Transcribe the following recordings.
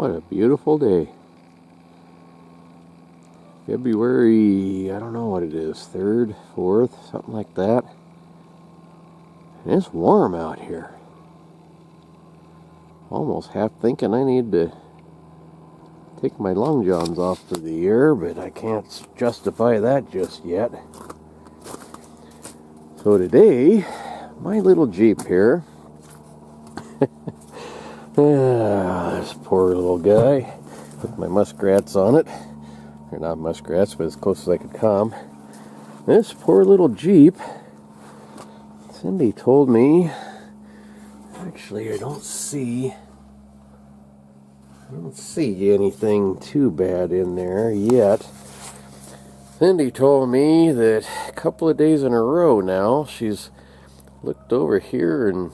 What a beautiful day. February, I don't know what it is, 3rd, 4th, something like that. And it's warm out here. Almost half thinking I need to take my long johns off for the year, but I can't justify that just yet. So today, my little Jeep here. This poor little guy with my muskrats on it. They're not muskrats, but as close as I could come. This poor little Jeep. Cindy told me, actually I don't see anything too bad in there yet. Cindy told me that a couple of days in a row now, she's looked over here and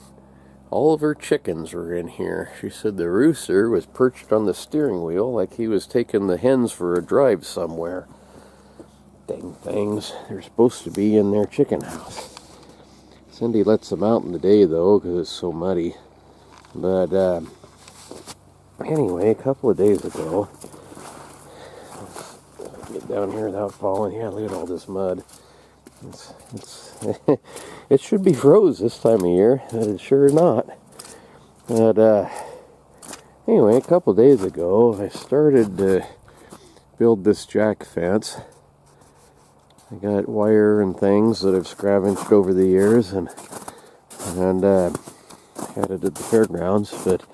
all of her chickens were in here. She said the rooster was perched on the steering wheel like he was taking the hens for a drive somewhere. Dang things. They're supposed to be in their chicken house. Cindy lets them out in the day though because it's so muddy. But anyway, a couple of days ago, let's get down here without falling. Yeah, look at all this mud. It should be froze this time of year, but it's sure not. But anyway, a couple days ago, I started to build this jack fence. I got wire and things that I've scavenged over the years, and had it at the fairgrounds. But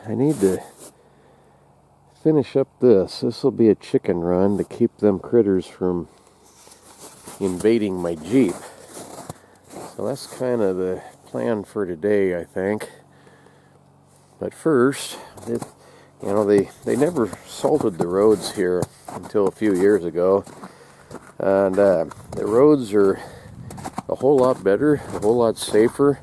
I need to finish up this. This will be a chicken run to keep them critters from invading my Jeep. So that's kind of the plan for today, I think. But first, they never salted the roads here until a few years ago. And the roads are a whole lot better, a whole lot safer.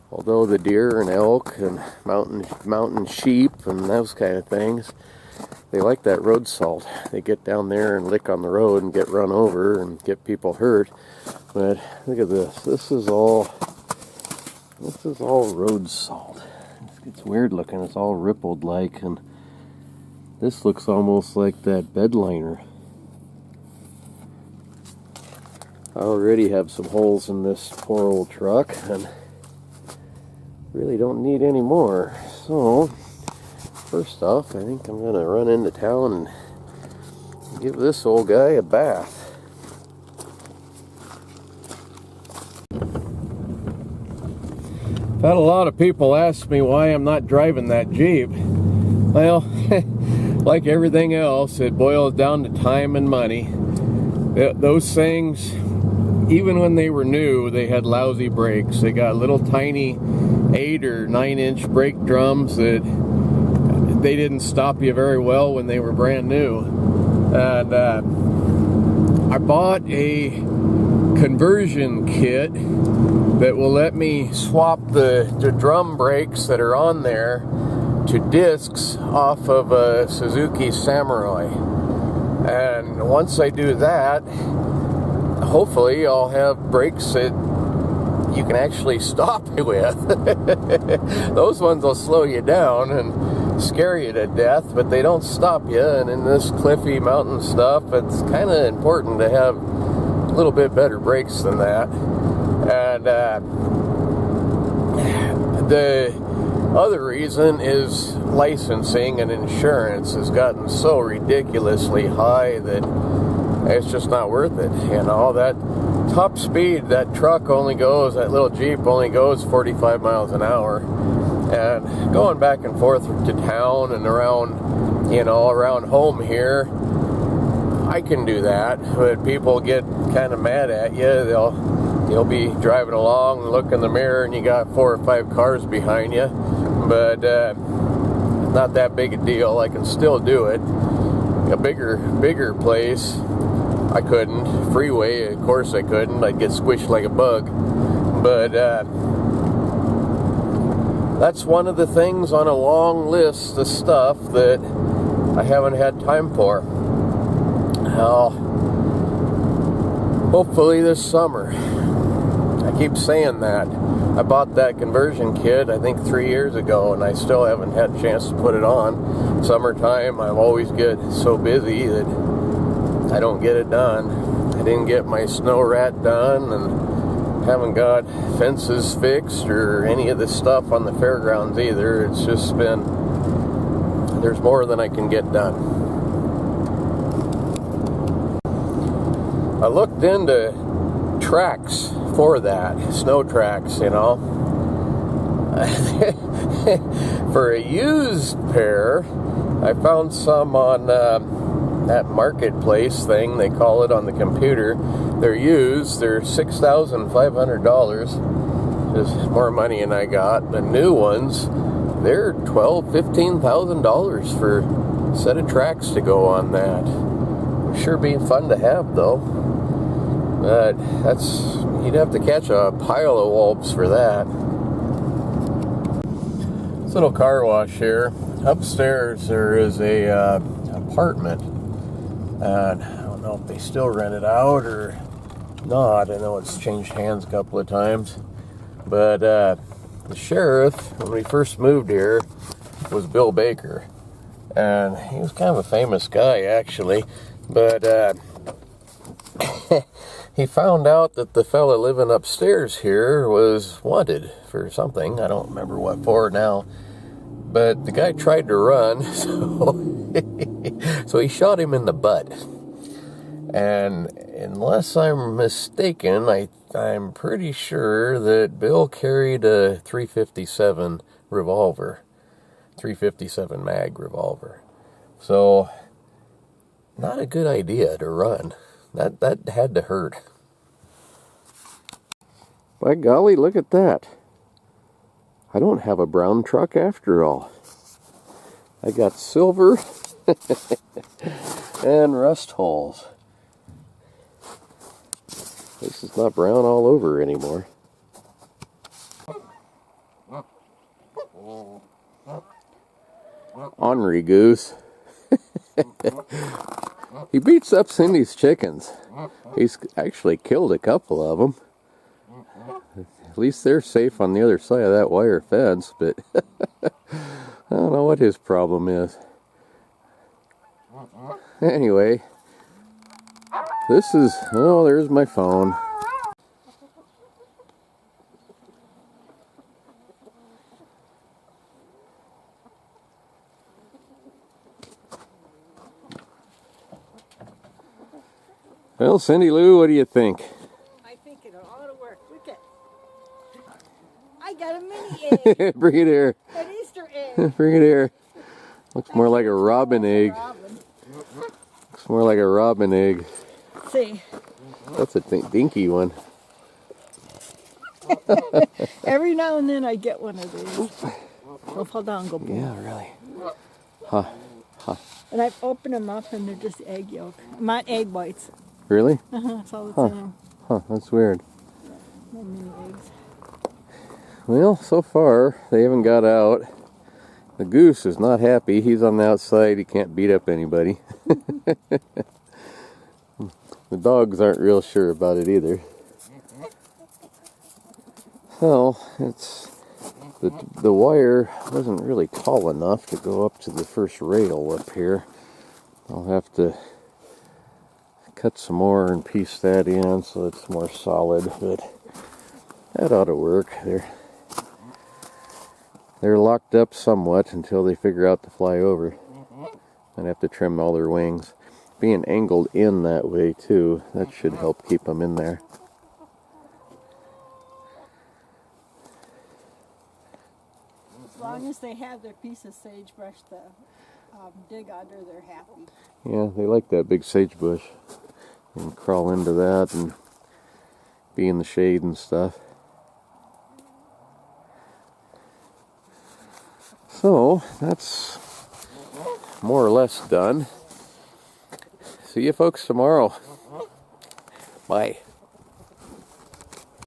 Although the deer and elk and mountain sheep and those kind of things, they like that road salt. They get down there and lick on the road and get run over and get people hurt. But look at this. This is all road salt. It's weird looking. It's all rippled like, and this looks almost like that bed liner. I already have some holes in this poor old truck and really don't need any more. So first off, I think I'm gonna run into town and give this old guy a bath. I've had a lot of people ask me why I'm not driving that Jeep. Well, like everything else, it boils down to time and money. Those things, even when they were new, they had lousy brakes. They got little tiny 8 or 9 inch brake drums that they didn't stop you very well when they were brand new. And I bought a conversion kit that will let me swap the drum brakes that are on there to discs off of a Suzuki Samurai. And once I do that, hopefully I'll have brakes that you can actually stop with. Those ones will slow you down and scare you to death, but they don't stop you. And in this cliffy mountain stuff, it's kind of important to have a little bit better brakes than that. And the other reason is licensing and insurance has gotten so ridiculously high that it's just not worth it. You know, that top speed, that truck only goes, that little Jeep only goes 45 miles an hour. And going back and forth to town and around, around home here, I can do that. But people get kind of mad at you. You'll be driving along and look in the mirror and you got 4 or 5 cars behind you. But not that big a deal. I can still do it. A bigger place, I couldn't. Freeway, of course I couldn't. I'd get squished like a bug. But that's one of the things on a long list of stuff that I haven't had time for. Now, hopefully this summer. I keep saying that. I bought that conversion kit, I think 3 years ago, and I still haven't had a chance to put it on. Summertime, I always get so busy that I don't get it done. I didn't get my snow rat done, and haven't got fences fixed or any of this stuff on the fairgrounds either. It's just been, there's more than I can get done. I looked into tracks for that, snow tracks, you know. For a used pair, I found some on that marketplace thing, they call it on the computer. They're used, they're $6,500, just more money than I got. The new ones, they're $12,000-$15,000 for a set of tracks to go on that. Sure be fun to have though. But you'd have to catch a pile of wolves for that. This little car wash here. Upstairs there is a apartment. And I don't know if they still rent it out or not. I know it's changed hands a couple of times. But the sheriff, when we first moved here, was Bill Baker. And he was kind of a famous guy actually. But he found out that the fella living upstairs here was wanted for something. I don't remember what for now. But the guy tried to run, so he shot him in the butt. And unless I'm mistaken, I'm pretty sure that Bill carried a .357 revolver, .357 mag revolver. So, not a good idea to run. That had to hurt. By golly, look at that. I don't have a brown truck after all. I got silver and rust holes. This is not brown all over anymore. Ornery goose. He beats up Cindy's chickens. He's actually killed a couple of them. At least they're safe on the other side of that wire fence, but I don't know what his problem is. Anyway, this is, oh, there's my phone. Well, Cindy Lou, what do you think? I think it ought to work. Look at, I got a mini egg. Bring it here. An Easter egg. Bring it here. Looks more like a robin egg. Looks more like a robin egg. See. That's a dinky one. Every now and then I get one of these. They'll fall down and go boom. Yeah, really. Huh. Huh. And I've opened them up and they're just egg yolk. Not egg whites. Really? That's all it's in. Huh, that's weird. No mini eggs. Well, so far, they haven't got out. The goose is not happy. He's on the outside. He can't beat up anybody. The dogs aren't real sure about it either. So, it's the wire wasn't really tall enough to go up to the first rail up here. I'll have to cut some more and piece that in so it's more solid, but that ought to work. They're locked up somewhat until they figure out to fly over. I'd have to trim all their wings. Being angled in that way too, that should help keep them in there. As long as they have their piece of sagebrush to dig under, they're happy. Yeah, they like that big sagebush. They can crawl into that and be in the shade and stuff. So, that's more or less done. See you folks tomorrow. Bye.